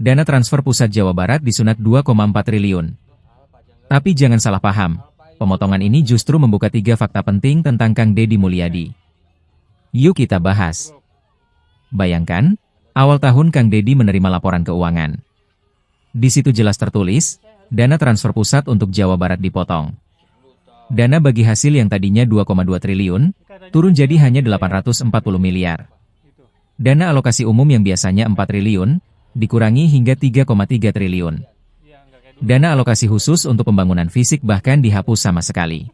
dana transfer pusat Jawa Barat disunat 2,4 triliun. Tapi jangan salah paham, pemotongan ini justru membuka 3 fakta penting tentang Kang Deddy Mulyadi. Yuk kita bahas. Bayangkan, awal tahun Kang Deddy menerima laporan keuangan. Di situ jelas tertulis, dana transfer pusat untuk Jawa Barat dipotong. Dana bagi hasil yang tadinya 2,2 triliun, turun jadi hanya 840 miliar. Dana alokasi umum yang biasanya 4 triliun, dikurangi hingga 3,3 triliun. Dana alokasi khusus untuk pembangunan fisik bahkan dihapus sama sekali.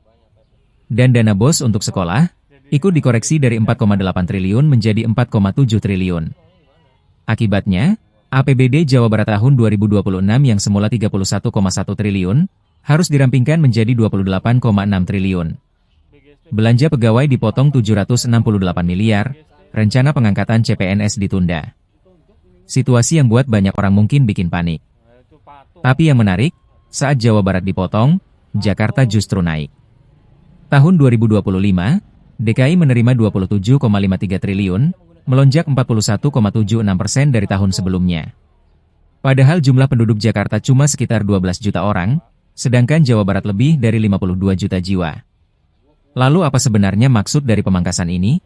Dan dana BOS untuk sekolah, ikut dikoreksi dari 4,8 triliun menjadi 4,7 triliun. Akibatnya, APBD Jawa Barat tahun 2026 yang semula 31,1 triliun, harus dirampingkan menjadi 28,6 triliun. Belanja pegawai dipotong 768 miliar, rencana pengangkatan CPNS ditunda. Situasi yang buat banyak orang mungkin bikin panik. Tapi yang menarik, saat Jawa Barat dipotong, Jakarta justru naik. Tahun 2025, DKI menerima 27,53 triliun, melonjak 41,76% dari tahun sebelumnya. Padahal jumlah penduduk Jakarta cuma sekitar 12 juta orang, sedangkan Jawa Barat lebih dari 52 juta jiwa. Lalu apa sebenarnya maksud dari pemangkasan ini?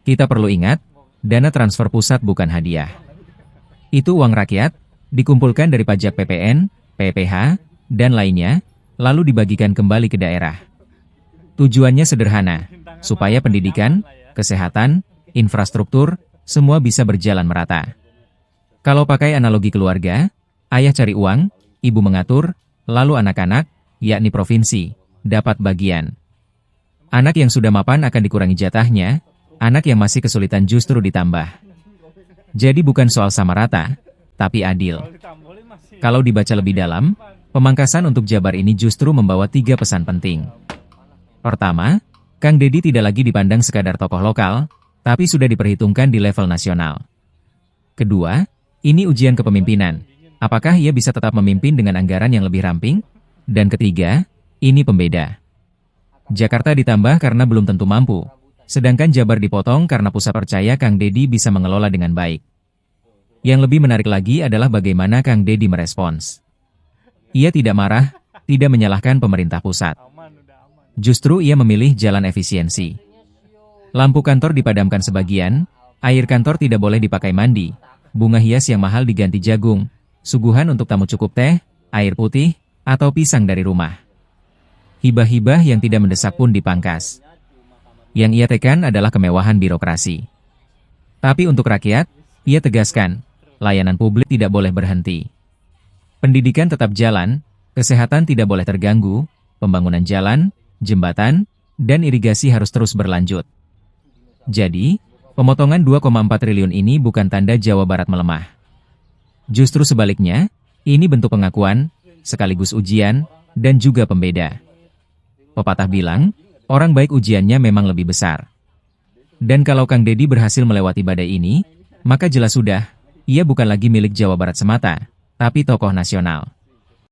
Kita perlu ingat, dana transfer pusat bukan hadiah. Itu uang rakyat, dikumpulkan dari pajak PPN, PPH, dan lainnya, lalu dibagikan kembali ke daerah. Tujuannya sederhana, supaya pendidikan, kesehatan, infrastruktur, semua bisa berjalan merata. Kalau pakai analogi keluarga, ayah cari uang, ibu mengatur, lalu anak-anak, yakni provinsi, dapat bagian. Anak yang sudah mapan akan dikurangi jatahnya, anak yang masih kesulitan justru ditambah. Jadi bukan soal sama rata, tapi adil. Kalau dibaca lebih dalam, pemangkasan untuk Jabar ini justru membawa 3 pesan penting. Pertama, Kang Deddy tidak lagi dipandang sekadar tokoh lokal, tapi sudah diperhitungkan di level nasional. Kedua, ini ujian kepemimpinan. Apakah ia bisa tetap memimpin dengan anggaran yang lebih ramping? Dan ketiga, ini pembeda. Jakarta ditambah karena belum tentu mampu, sedangkan Jabar dipotong karena pusat percaya Kang Deddy bisa mengelola dengan baik. Yang lebih menarik lagi adalah bagaimana Kang Deddy merespons. Ia tidak marah, tidak menyalahkan pemerintah pusat. Justru ia memilih jalan efisiensi. Lampu kantor dipadamkan sebagian, air kantor tidak boleh dipakai mandi, bunga hias yang mahal diganti jagung, suguhan untuk tamu cukup teh, air putih, atau pisang dari rumah. Hibah-hibah yang tidak mendesak pun dipangkas. Yang ia tekan adalah kemewahan birokrasi. Tapi untuk rakyat, ia tegaskan, layanan publik tidak boleh berhenti. Pendidikan tetap jalan, kesehatan tidak boleh terganggu, pembangunan jalan, jembatan, dan irigasi harus terus berlanjut. Jadi, pemotongan 2,4 triliun ini bukan tanda Jawa Barat melemah. Justru sebaliknya, ini bentuk pengakuan, sekaligus ujian, dan juga pembeda. Pepatah bilang, orang baik ujiannya memang lebih besar. Dan kalau Kang Deddy berhasil melewati badai ini, maka jelas sudah, ia bukan lagi milik Jawa Barat semata, tapi tokoh nasional.